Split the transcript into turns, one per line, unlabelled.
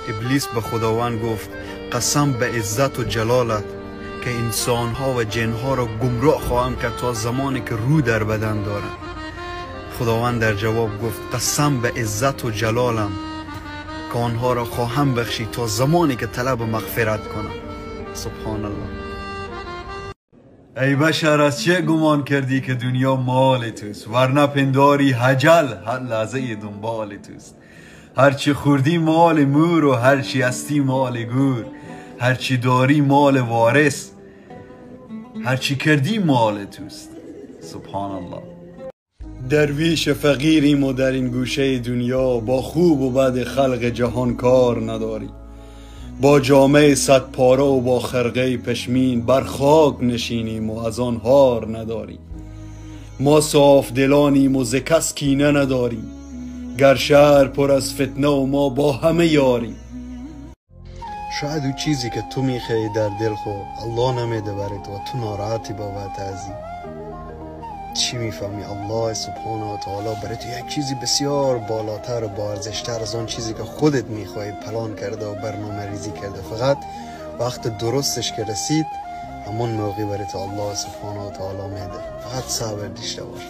ابلیس به خداوند گفت قسم به عزت و جلالت که انسانها و جنها را گمراه خواهم کرد تا زمانی که رو در بدن دارند. خداوند در جواب گفت قسم به عزت و جلالم که آنها را خواهم بخشید تا زمانی که طلب مغفرت کنم. سبحان الله. ای بشر، از چه گمان کردی که دنیا مال توست؟ ورنه پنداری حجل هر لحظه دنبال توست. هرچی خوردی مال مور و هرچی هستی مال گور. هرچی داری مال وارث، هرچی کردی مال توست. سبحان الله. درویش فقیریم و در این گوشه دنیا، با خوب و بد خلق جهان کار نداری. با جامعه صد پاره و با خرقه پشمین بر خاک نشینیم و از آن هار نداریم. ما صاف دلانیم و ز کس کینه نداریم، گر شهر پر از فتنه و ما با همه یاریم. شاید او چیزی که تو میخوای در دل خو الله نمیده برای تو و تو ناراحتی بابت ازی. چی میفهمی؟ الله سبحانه و تعالی برای تو یک چیزی بسیار بالاتر و با ارزشتر از آن چیزی که خودت میخوای پلان کرده و برنامه ریزی کرده. فقط وقت درستش که رسید همون موقع برای تو الله سبحانه و تعالی میده. فقط صبر داشته باش.